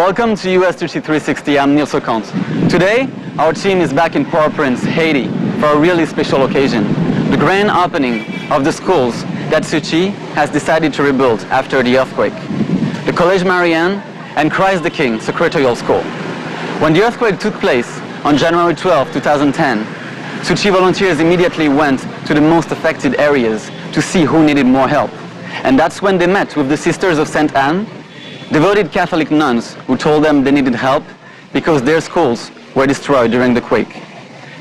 Welcome to US Tzu Chi 360. I'm Neil Sokant. Today, our team is back in Port-au-Prince, Haiti, for a really special occasion, the grand opening of the schools that Tzu Chi has decided to rebuild after the earthquake, the Collège Marianne and Christ the King Secretarial School. When the earthquake took place on January 12, 2010, Tzu Chi volunteers immediately went to the most affected areas to see who needed more help. And that's when they met with the Sisters of St. Anne, devoted Catholic nuns who told them they needed help because their schools were destroyed during the quake.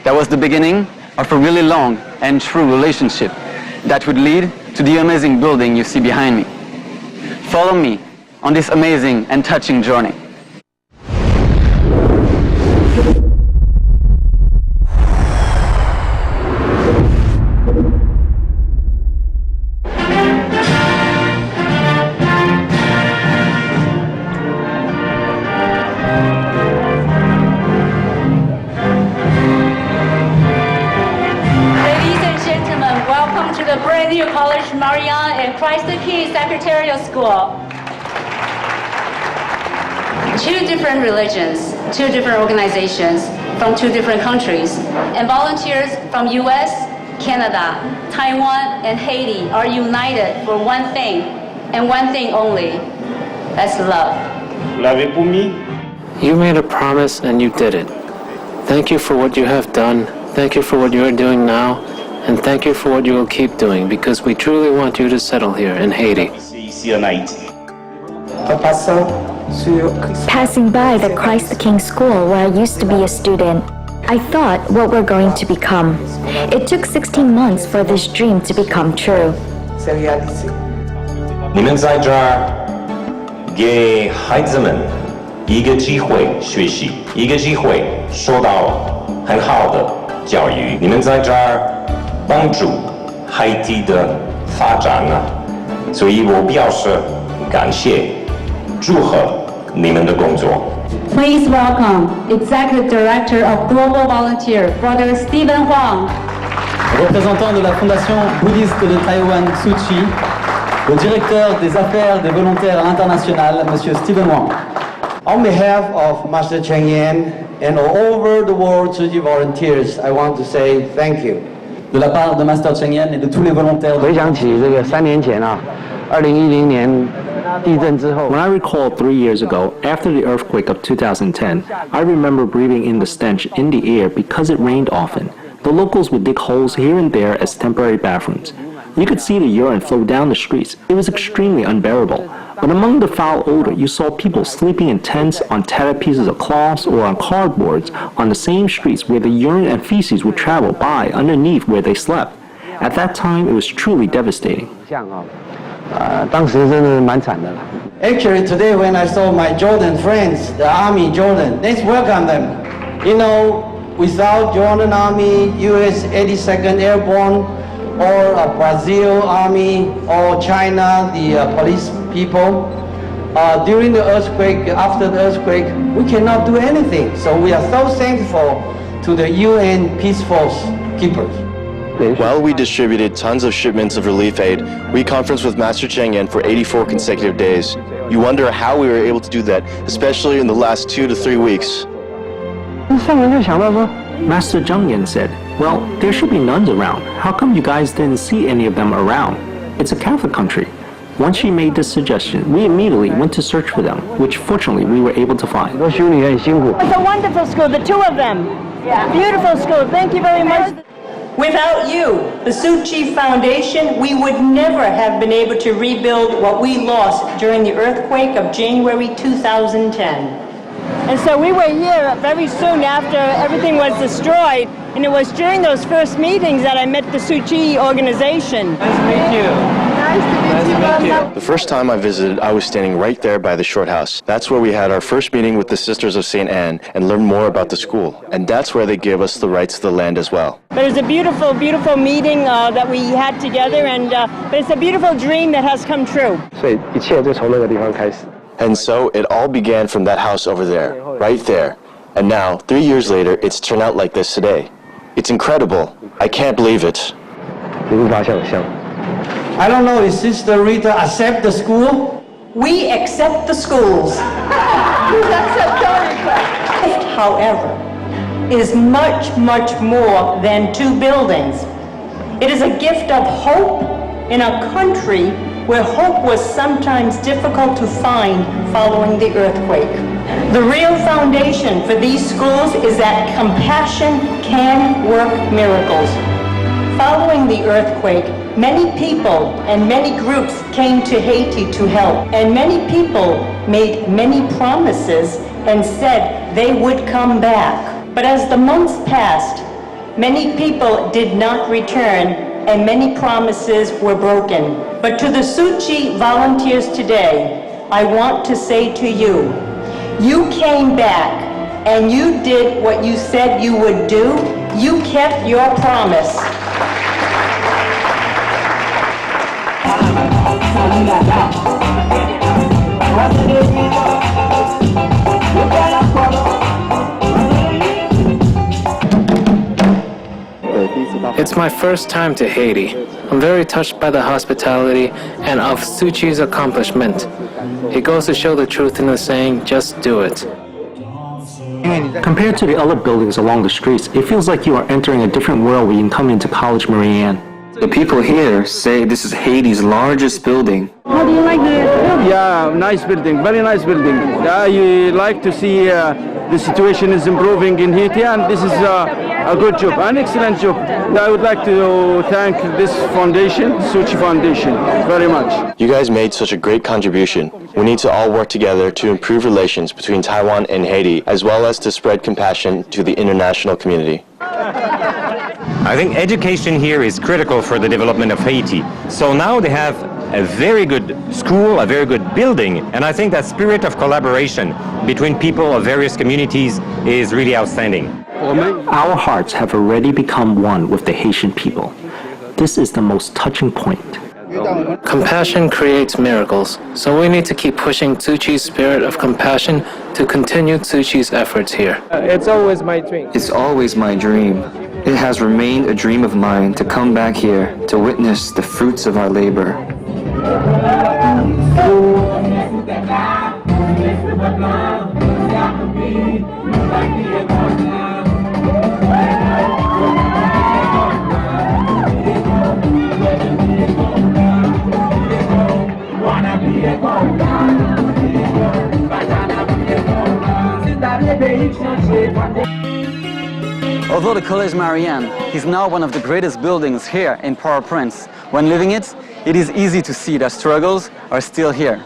That was the beginning of a really long and true relationship that would lead to the amazing building you see behind me. Follow me on this amazing and touching journey. The brand new Collège Marianne and Christ the King Secretarial School. Two different religions, two different organizations from two different countries, and volunteers from US, Canada, Taiwan, and Haiti are united for one thing, and one thing only. That's love. L'avez-vous mis? You made a promise and you did it. Thank you for what you have done. Thank you for what you are doing now. And thank you for what you will keep doing, because we truly want you to settle here in Haiti. Passing by the Christ the King School where I used to be a student, I thought what we're going to become. It took 16 months for this dream to become true. 你们在这儿给孩子们一个机会学习，一个机会受到很好的教育。你们在这儿帮助海地的发展啊，所以我表示感谢，祝贺你们的工作。 Please welcome Executive Director of Global Volunteer, Brother Stephen Huang. Représentant de la Fondation bouddhiste de Taïwan Tzu Chi, le directeur des affaires des volontaires internationales, Monsieur Stephen Wang. On behalf of Master Cheng Yan and all over the world Tzu Chi volunteers, I want to say thank you. De la part de Master Cheng Yan et de tous les volontaires. 回想起这个3年前啊，2010年地震之后。 When I recall 3 years ago, after the earthquake of 2010, I remember breathing in the stench in the air because it rained often. The locals would dig holes here and there as temporary bathrooms. You could see the urine flow down the streets. It was extremely unbearable. But among the foul odor, you saw people sleeping in tents, on tattered pieces of cloths, or on cardboards on the same streets where the urine and feces would travel by underneath where they slept. At that time, it was truly devastating. Actually, today when I saw my Jordan friends, the Army Jordan, let's welcome them. You know, without Jordan Army, US 82nd Airborne, or Brazil Army, or China, the police people, during the earthquake, after the earthquake, we cannot do anything. So we are so thankful to the UN Peace Force keepers. While we distributed tons of shipments of relief aid, we conferenced with Master Cheng Yan for 84 consecutive days. You wonder how we were able to do that, especially in the last 2 to 3 weeks. Master Zheng Yan said, well, there should be nuns around. How come you guys didn't see any of them around? It's a Catholic country. Once she made this suggestion, we immediately went to search for them, which fortunately we were able to find. It's a wonderful school, the two of them. Yeah. Beautiful school. Thank you very much. Without you, the Tzu Chi Foundation, we would never have been able to rebuild what we lost during the earthquake of January 2010. And so we were here very soon after everything was destroyed, and it was during those first meetings that I met the Tzu Chi organization. Nice to meet you. Nice to meet you. The first time I visited, I was standing right there by the short house. That's where we had our first meeting with the Sisters of St. Anne and learned more about the school. And that's where they gave us the rights to the land as well. But it was a beautiful, beautiful meeting that we had together, and but it's a beautiful dream that has come true. And so it all began from that house over there, right there. And now, 3 years later, it's turned out like this today. It's incredible. I can't believe it. I don't know if Sister Rita accept the school? We accept the schools. Gift, however, is much, much more than two buildings. It is a gift of hope in a country where hope was sometimes difficult to find following the earthquake. The real foundation for these schools is that compassion can work miracles. Following the earthquake, many people and many groups came to Haiti to help, and many people made many promises and said they would come back. But as the months passed, many people did not return, and many promises were broken. But to the Tzu Chi volunteers today, I want to say to you, you came back and you did what you said you would do. You kept your promise. It's my first time to Haiti. I'm very touched by the hospitality and of Tzu Chi's accomplishment. It goes to show the truth in the saying, just do it. Compared to the other buildings along the streets, it feels like you are entering a different world when you come into College Marianne. The people here say this is Haiti's largest building. How do you like the building? Yeah, nice building, very nice building. I like to see the situation is improving in Haiti, and this is a good job, an excellent job. I would like to thank this foundation, Tzu Chi Foundation, very much. You guys made such a great contribution. We need to all work together to improve relations between Taiwan and Haiti, as well as to spread compassion to the international community. I think education here is critical for the development of Haiti. So now they have a very good school, a very good building, and I think that spirit of collaboration between people of various communities is really outstanding. Our hearts have already become one with the Haitian people. This is the most touching point. Compassion creates miracles, so we need to keep pushing Tzu Chi's spirit of compassion to continue Tzu Chi's efforts here. It's always my dream. It's always my dream. It has remained a dream of mine to come back here to witness the fruits of our labor. Although the College Marianne is now one of the greatest buildings here in Port-au-Prince, when leaving it, it is easy to see that struggles are still here.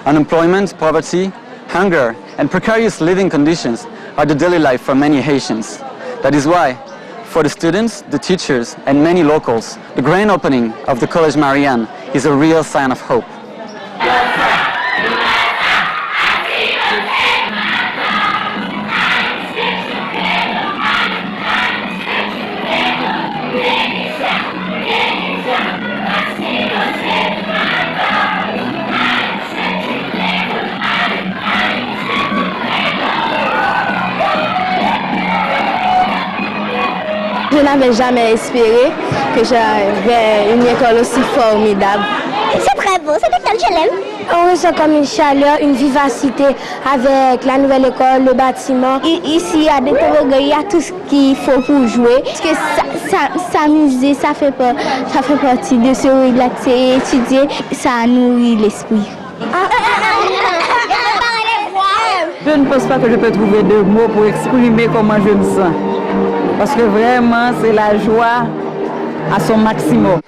Unemployment, poverty, hunger, and precarious living conditions are the daily life for many Haitians. That is why, for the students, the teachers, and many locals, the grand opening of the College Marianne is a real sign of hope. Je n'avais jamais espéré que j'avais une école aussi formidable. C'est très beau, cette école, je l'aime. On ressent comme une chaleur, une vivacité avec la nouvelle école, le bâtiment. Ici, il y a des toboggans, il y a tout ce qu'il faut pour jouer. Parce que s'amuser, ça fait partie de se relaxer et étudier, ça nourrit l'esprit. Je ne pense pas que je peux trouver de mots pour exprimer comment je me sens. Parce que vraiment, c'est la joie à son maximum.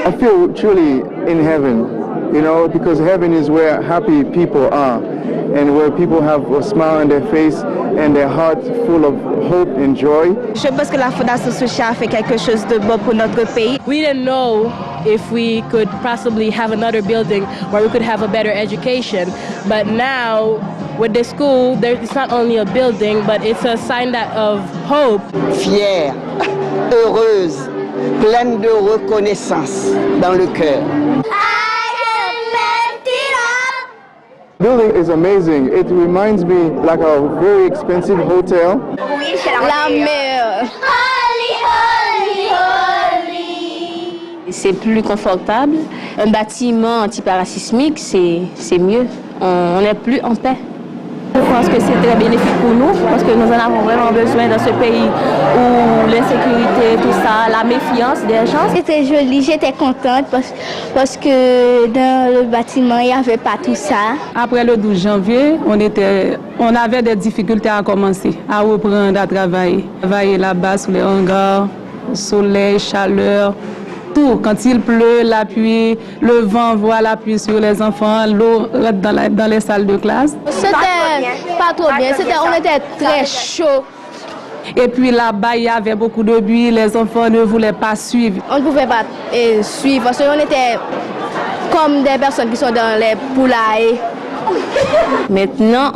I feel truly in heaven, you know, because heaven is where happy people are and where people have a smile on their face and their heart full of hope and joy. Je pense que la Fondation Tzu Chi a fait quelque chose de bon pour notre pays. We didn't know if we could possibly have another building where we could have a better education, but now with the school, it's not only a building, but it's a sign of hope. Fière, heureuse, pleine de reconnaissance dans le cœur. The building is amazing. It reminds me like a very expensive hotel. La meilleure. C'est plus confortable. Un bâtiment antiparasismique, c'est mieux. On est plus en paix. Je pense que c'est très bénéfique pour nous parce que nous en avons vraiment besoin dans ce pays où l'insécurité, tout ça, la méfiance des gens. C'était joli, j'étais contente parce que dans le bâtiment, il n'y avait pas tout ça. Après le 12 janvier, on avait des difficultés à commencer, à reprendre à travailler. Travailler là-bas sous les hangars, soleil, chaleur. Tout. Quand il pleut, la pluie, le vent voit la pluie sur les enfants, l'eau rentre dans les salles de classe. C'était pas trop bien, on était très chaud. Et puis là-bas, il y avait beaucoup de bruit, les enfants ne voulaient pas suivre. On ne pouvait pas suivre parce qu'on était comme des personnes qui sont dans les poulailles. Maintenant,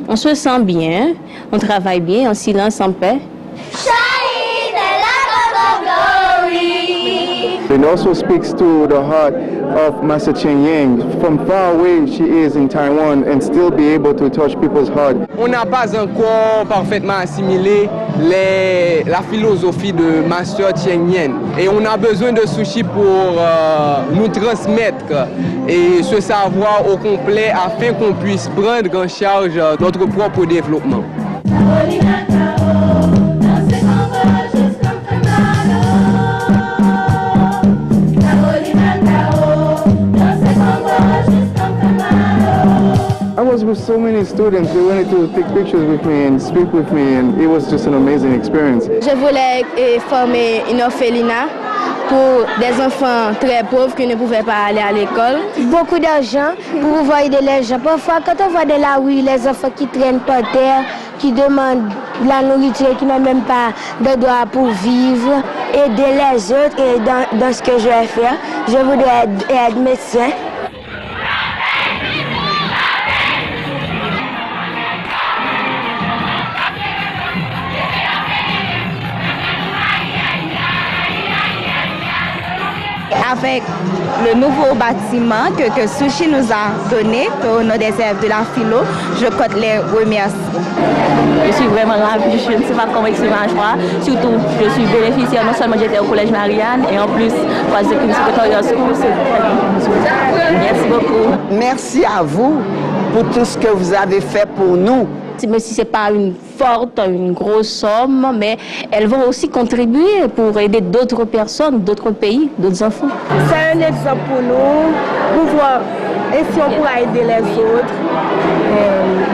on se sent bien, on travaille bien, en silence, en paix. It also speaks to the heart of Master Cheng Yang. From far away she is in Taiwan and still be able to touch people's heart. On n'a pas encore parfaitement assimilé la philosophie de Master Cheng Yang et on a besoin de Tzu Chi pour nous transmettre et ce savoir au complet afin qu'on puisse prendre en charge notre propre développement. I was with so many students, they wanted to take pictures with me and speak with me, and it was just an amazing experience. Je voulais former une orphelinat pour des enfants très pauvres qui ne pouvaient pas aller à l'école. Beaucoup d'argent pour pouvoir aider les gens. Parfois, quand on voit de la rue, les enfants qui traînent par terre, qui demandent de la nourriture, qui n'ont même pas de droit pour vivre, aider les autres, et dans ce que je vais faire, je voudrais être médecin. Avec le nouveau bâtiment que Tzu Chi nous a donné au nom des élèves de la philo, je compte les remercier. Je suis vraiment ravie, je ne sais pas comment exprimer ma joie. Surtout, je suis bénéficiaire, non seulement j'étais au collège Marianne, et en plus, parce que une secrétaire school, c'est très bien. Merci beaucoup. Merci à vous pour tout ce que vous avez fait pour nous. Même si ce n'est pas une grosse somme, mais elles vont aussi contribuer pour aider d'autres personnes, d'autres pays, d'autres enfants. C'est un exemple pour nous, pour voir et si on pourra aider les autres,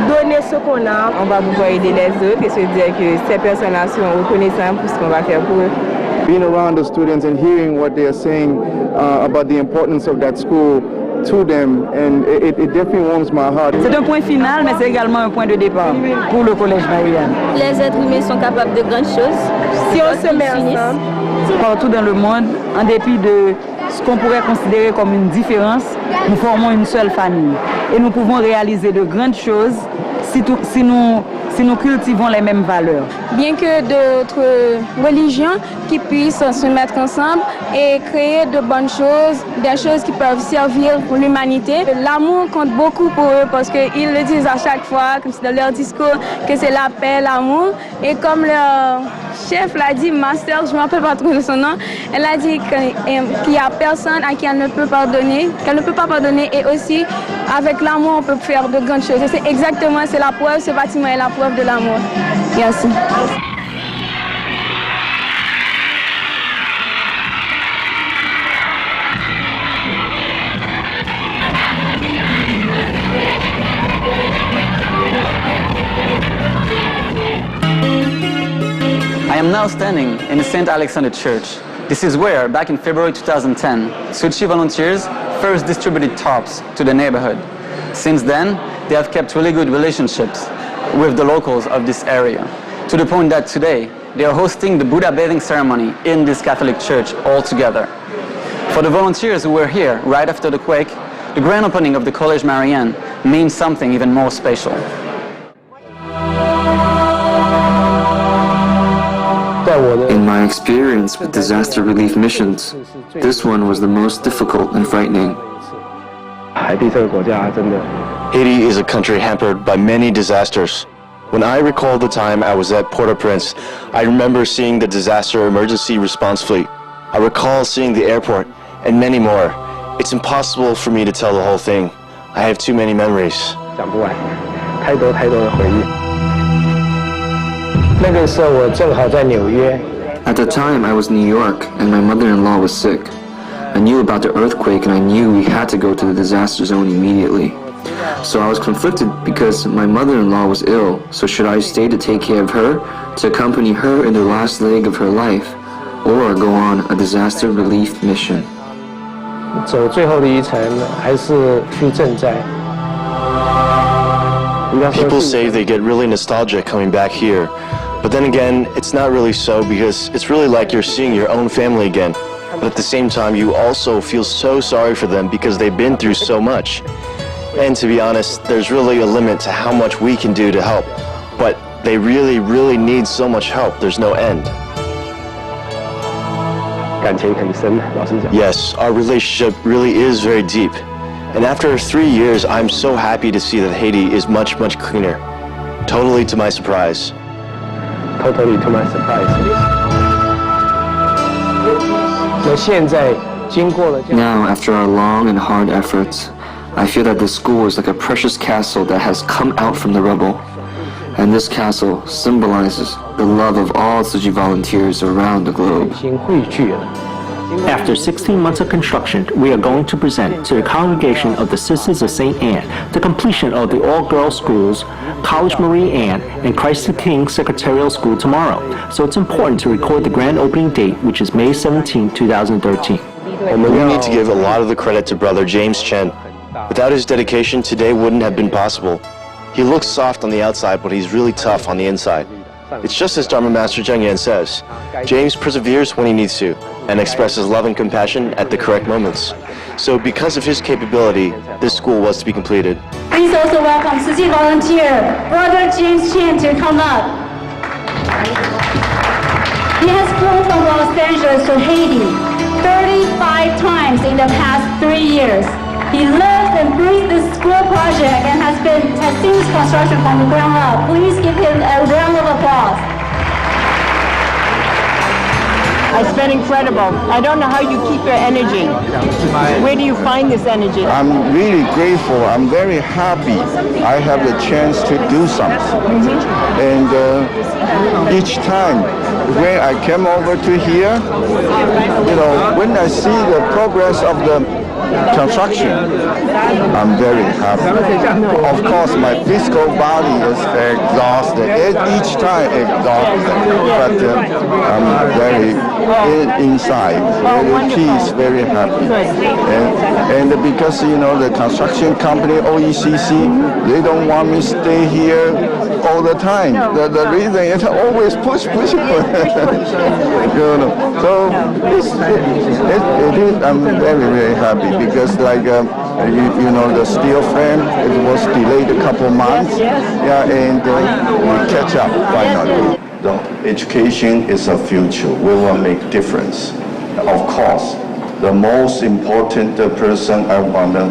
donner ce qu'on a. On va pouvoir aider les autres et se dire que ces personnes-là sont reconnaissantes pour ce qu'on va faire pour eux. Being around the students and hearing what they are saying about the importance of that school to them, and it definitely warms my heart. C'est un point final, mais c'est également un point de départ pour le collège Marianne. Les êtres humains sont capables de grandes choses. Si on se met ensemble, partout dans le monde, en dépit de ce qu'on pourrait considérer comme une différence, nous formons une seule famille. Et nous pouvons réaliser de grandes choses si nous cultivons les mêmes valeurs. bien que d'autres religions qui puissent se mettre ensemble et créer de bonnes choses, des choses qui peuvent servir pour l'humanité. L'amour compte beaucoup pour eux parce qu'ils le disent à chaque fois, comme c'est dans leur discours, que c'est la paix, l'amour. Et comme leur chef l'a dit, Master, je ne me rappelle pas trop de son nom, elle a dit qu'il n'y a personne à qui elle ne peut pardonner, qu'elle ne peut pas pardonner, et aussi avec l'amour on peut faire de grandes choses. Et c'est exactement, c'est la preuve, ce bâtiment est la preuve de l'amour. Merci. I am now standing in the St. Alexander Church. This is where, back in February 2010, Tzu Chi volunteers first distributed tops to the neighborhood. Since then, they have kept really good relationships with the locals of this area, to the point that today, they are hosting the Buddha bathing ceremony in this Catholic church all together. For the volunteers who were here right after the quake, the grand opening of the Collège Marianne means something even more special. In my experience with disaster relief missions, this one was the most difficult and frightening. Haiti is a country hampered by many disasters. When I recall the time I was at Port-au-Prince, I remember seeing the disaster emergency response fleet. I recall seeing the airport and many more. It's impossible for me to tell the whole thing. I have too many memories. 讲不完，太多太多的回忆。那个时候我正好在纽约。At the time, I was in New York, and my mother-in-law was sick. I knew about the earthquake, and I knew we had to go to the disaster zone immediately. So I was conflicted because my mother-in-law was ill, so should I stay to take care of her, to accompany her in the last leg of her life, or go on a disaster relief mission? 走最后的一程还是去赈灾。 People say they get really nostalgic coming back here, but then again, it's not really so because it's really like you're seeing your own family again. But at the same time, you also feel so sorry for them because they've been through so much. And to be honest, there's really a limit to how much we can do to help. But they really, really need so much help, there's no end. 感情很深，老实讲。 Yes, our relationship really is very deep. And after 3 years, I'm so happy to see that Haiti is much, much cleaner. Totally to my surprise. Totally to my surprise. 那现在经过了。 Now, after our long and hard efforts, I feel that this school is like a precious castle that has come out from the rubble. And this castle symbolizes the love of all Tzu Chi volunteers around the globe. After 16 months of construction, we are going to present to the congregation of the Sisters of St. Anne the completion of the all-girls schools, College Marie Anne, and Christ the King Secretarial School tomorrow. So it's important to record the grand opening date, which is May 17, 2013. We need to give a lot of the credit to Brother James Chen. Without his dedication, today wouldn't have been possible. He looks soft on the outside, but he's really tough on the inside. It's just as Dharma Master Zheng Yan says, James perseveres when he needs to, and expresses love and compassion at the correct moments. So because of his capability, this school was to be completed. Please also welcome Tzu Chi volunteer, Brother James Chen, to come up. He has flown from Los Angeles to Haiti 35 times in the past 3 years. He lives and breathes this school project and has seen its construction from the ground up. Please give him a round of applause. It's been incredible. I don't know how you keep your energy. Where do you find this energy? I'm really grateful. I'm very happy I have the chance to do something. And each time when I came over to here, when I see the progress of the construction, I'm very happy. Of course, my physical body is exhausted. Each time exhausted, but I'm very inside, very peace, very happy. And because the construction company OECC, they don't want me to stay here all the time. The reason is always push. So it is. I'm very happy. Because the steel frame, it was delayed a couple months, and we catch up finally. The education is a future. We will make difference. Of course, the most important person I want to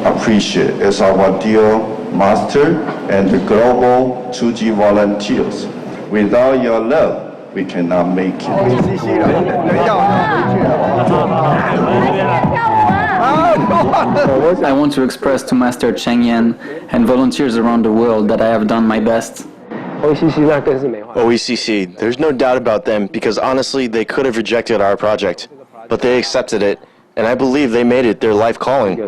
appreciate is our dear master and the global Tzu Chi volunteers. Without your love, we cannot make it. I want to express to Master Cheng Yan and volunteers around the world that I have done my best. OECC, there's no doubt about them because honestly, they could have rejected our project. But they accepted it, and I believe they made it their life calling.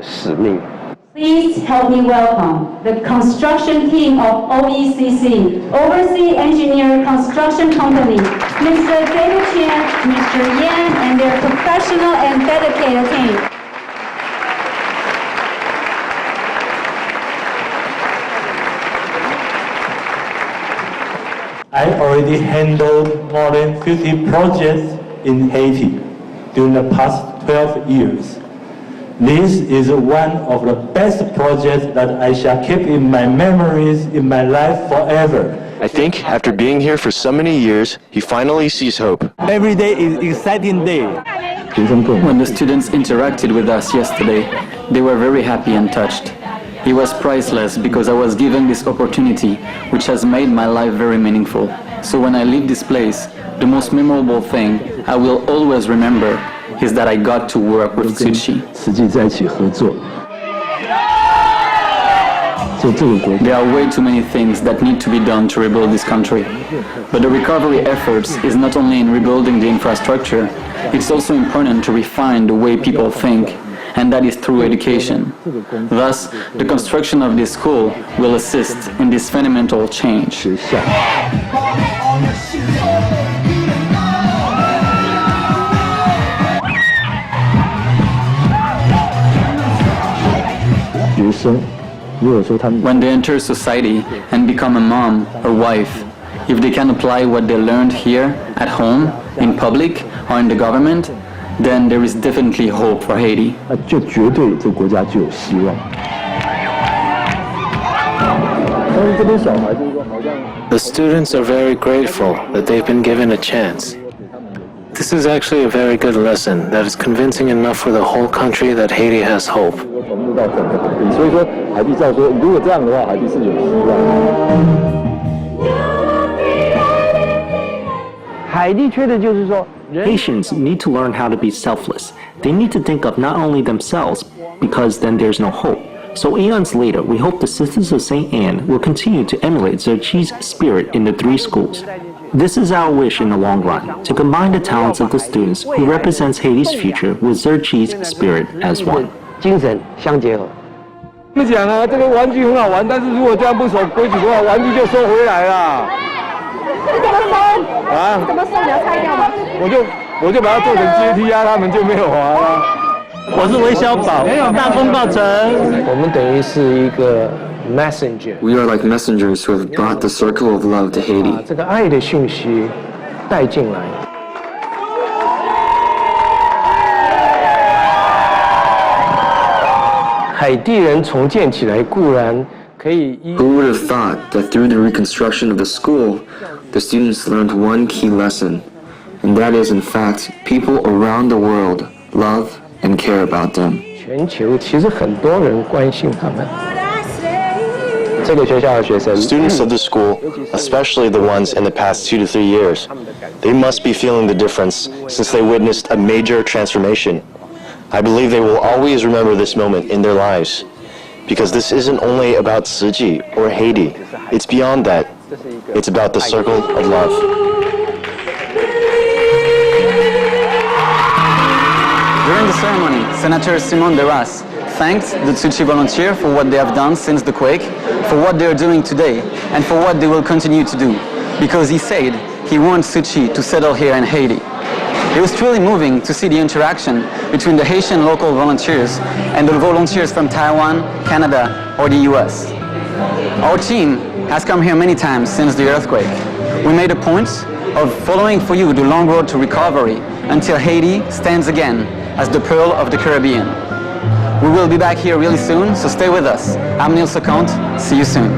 Please help me welcome the construction team of OECC, Overseas Engineer Construction Company, Mr. David Chen, Mr. Yan, and their professional and dedicated team. I already handled more than 50 projects in Haiti during the past 12 years. This is one of the best projects that I shall keep in my memories in my life forever. I think after being here for so many years, he finally sees hope. Every day is an exciting day. When the students interacted with us yesterday, they were very happy and touched. It was priceless because I was given this opportunity, which has made my life very meaningful. So when I leave this place, the most memorable thing I will always remember is that I got to work with Tzu Chi. 实际在一起合作。 There are way too many things that need to be done to rebuild this country. But the recovery efforts is not only in rebuilding the infrastructure, it's also important to refine the way people think, and that is through education. Thus, the construction of this school will assist in this fundamental change. 学生，如果说他们 When they enter society and become a mom or wife, if they can apply what they learned here at home, in public, or in the government, then there is definitely hope for Haiti. 那就绝对这个国家就有希望。但是这边小孩就是说，好像 The students are very grateful that they've been given a chance. This is actually a very good lesson that is convincing enough for the whole country that Haiti has hope. 同步到整个海地，所以说海地照说，如果这样的话，海地是有希望。海地缺的就是说 Haitians need to learn how to be selfless. They need to think of not only themselves, because then there's no hope. So eons later, we hope the Sisters of St. Anne will continue to emulate Tzu Chi's spirit in the 3 schools. This is our wish in the long run, to combine the talents of the students who represents Haiti's future with Tzu Chi's spirit as one. 精神相结合。他们讲啊，这个玩具很好玩，但是如果这样不守规矩的话，玩具就收回来了。怎么收？啊？怎么收？你要拆掉吗？我就把它做成阶梯啊，他们就没有滑了。我是韦小宝，大功告成。我们等于是一个 messenger。 We are like messengers who have brought the circle of love to Haiti. 把这个爱的讯息带进来。海地人重建起来固然可以。Who would have thought that through the reconstruction of the school, the students learned one key lesson, and that is, in fact, people around the world love and care about them. 全球其实很多人关心他们。这个学校的学生 Students of the school, especially the ones in the past 2 to 3 years, they must be feeling the difference since they witnessed a major transformation. I believe they will always remember this moment in their lives, because this isn't only about Tzu Chi or Haiti. It's beyond that. It's about the circle of love. During the ceremony, Senator Simon Deras thanked the Tzu Chi volunteers for what they have done since the quake, for what they are doing today, and for what they will continue to do, because he said he wants Tzu Chi to settle here in Haiti. It was truly moving to see the interaction between the Haitian local volunteers and the volunteers from Taiwan, Canada, or the US. Our team has come here many times since the earthquake. We made a point of following for you the long road to recovery until Haiti stands again as the pearl of the Caribbean. We will be back here really soon, so stay with us. I'm Neil Seconte. See you soon.